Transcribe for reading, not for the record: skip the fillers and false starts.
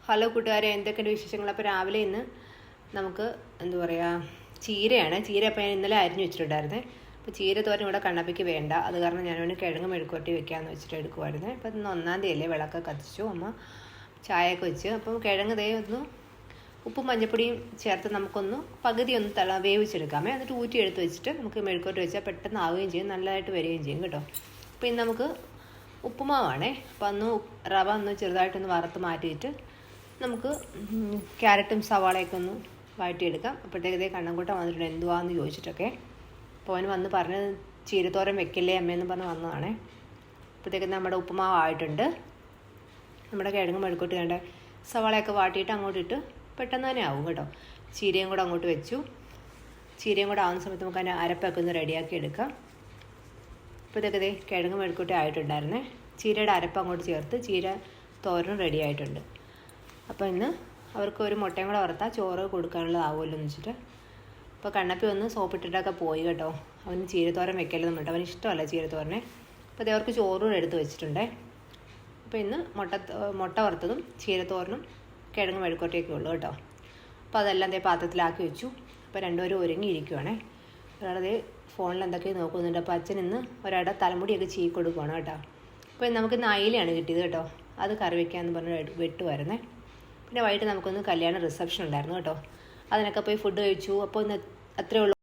Hello കൂട്ടുകാരെ, എന്തൊക്കെയുണ്ട് വിശേഷങ്ങൾ? അപ്പോൾ രാവിലെ ഇന്ന് നമുക്ക് എന്താ പറയുക, ചീരയാണ്. ചീര അപ്പോൾ ഞാൻ ഇന്നലെ അരിഞ്ഞു വെച്ചിട്ടുണ്ടായിരുന്നേ. അപ്പോൾ ചീര തോരൻ ഇവിടെ കണ്ണപ്പിക്ക് വേണ്ട, അത് കാരണം ഞാനവന് കിഴങ്ങ് മെഴുക്കുവരട്ടി വെക്കാമെന്ന് വെച്ചിട്ട് എടുക്കുമായിരുന്നേ. അപ്പോൾ ഇന്ന് 1-ാം തീയതിയല്ലേ, വിളക്ക് കത്തിച്ചു, അമ്മ ചായയൊക്കെ വെച്ച്. അപ്പം കിഴങ്ങ് ഒന്ന് ഉപ്പും മഞ്ഞപ്പൊടിയും ചേർത്ത് നമുക്കൊന്ന് പകുതി ഒന്ന് വേവിച്ചെടുക്കാമേ. എന്നിട്ട് ഊറ്റി എടുത്ത് വെച്ചിട്ട് നമുക്ക് മെഴുക്കുവരട്ടി വെച്ചാൽ പെട്ടെന്ന് ആവുകയും ചെയ്യും, നല്ലതായിട്ട് വരികയും ചെയ്യും കേട്ടോ. അപ്പോൾ ഇന്ന് നമുക്ക് ഉപ്പുമാവാണേ. അപ്പോൾ അന്ന് റവ ഒന്ന് ചെറുതായിട്ടൊന്ന് വറുത്ത് മാറ്റിയിട്ട് നമുക്ക് ക്യാരറ്റും സവാളയൊക്കെ ഒന്ന് വഴറ്റിയെടുക്കാം. അപ്പോഴത്തേക്കതേ കണ്ണൻകുട്ടൻ വന്നിട്ടുണ്ട് എന്തുവാന്ന് ചോദിച്ചിട്ടൊക്കെ. അപ്പോൾ അവന് വന്ന് പറഞ്ഞ് ചീരത്തോരൻ വെക്കില്ലേ അമ്മയെന്ന് പറഞ്ഞ് വന്നതാണേ. അപ്പോഴത്തേക്കും നമ്മുടെ ഉപ്പുമാവ് ആയിട്ടുണ്ട്. നമ്മുടെ കിഴങ്ങ് മെഴുക്കോട്ട് വേണ്ട സവാളയൊക്കെ വാട്ടിയിട്ട് അങ്ങോട്ടിട്ട് പെട്ടെന്ന് തന്നെ ആവും കേട്ടോ. ചീരയും കൂടെ അങ്ങോട്ട് വെച്ചു. ചീരയും കൂടെ ആവുന്ന സമയത്ത് നമുക്ക് അതിൻ്റെ അരപ്പൊക്കെ ഒന്ന് റെഡിയാക്കി എടുക്കാം. അപ്പോഴത്തേക്കതേ കിഴങ്ങ് മെഴുക്കൂട്ടി ആയിട്ടുണ്ടായിരുന്നേ. ചീരയുടെ അരപ്പ് അങ്ങോട്ട് ചേർത്ത് ചീര തോരനും റെഡി ആയിട്ടുണ്ട്. അപ്പോൾ ഇന്ന് അവർക്ക് ഒരു മുട്ടയും കൂടെ വറുത്താൽ ചോറ് കൊടുക്കാനുള്ളതാവുമല്ലോ എന്ന് വെച്ചിട്ട്. അപ്പോൾ കണ്ണപ്പി ഒന്ന് സോപ്പിട്ടിട്ടൊക്കെ പോയി കേട്ടോ. അവന് ചീരത്തോരൻ വെക്കല്ലെന്ന് പറഞ്ഞിട്ട് അവന് ഇഷ്ടമല്ല ചീരത്തോരനെ. അപ്പോൾ അതേ അവർക്ക് ചോറും എടുത്ത് വെച്ചിട്ടുണ്ടേ. അപ്പോൾ ഇന്ന് മുട്ട വറുത്തതും ചീരത്തോരനും കിഴങ്ങ് മെഴുക്കോട്ടയൊക്കെ ഉള്ളൂ കേട്ടോ. അപ്പോൾ അതെല്ലാം അതേ പാത്രത്തിലാക്കി വെച്ചു. അപ്പോൾ രണ്ടുപേരും ഒരുങ്ങിയിരിക്കുവാണേ. ഒരാളതേ ഫോണിൽ എന്തൊക്കെയോ നോക്കുന്നുണ്ട്. അപ്പോൾ അച്ഛൻ ഇന്ന് ഒരാളുടെ തലമുടിയൊക്കെ ചീ കൊടുക്കുകയാണ് കേട്ടോ. അപ്പോൾ നമുക്ക് ഇന്ന് അയിലയാണ് കിട്ടിയത് കേട്ടോ. അത് കറി വയ്ക്കാമെന്ന് പറഞ്ഞ് വെട്ടുമായിരുന്നേ. പിന്നെ വൈകിട്ട് നമുക്കൊന്ന് കല്യാണ റിസപ്ഷൻ ഉണ്ടായിരുന്നു കേട്ടോ. അതിനൊക്കെ പോയി ഫുഡ് കഴിച്ചു. അപ്പോൾ ഇന്ന് അത്രയേ ഉള്ളൂ.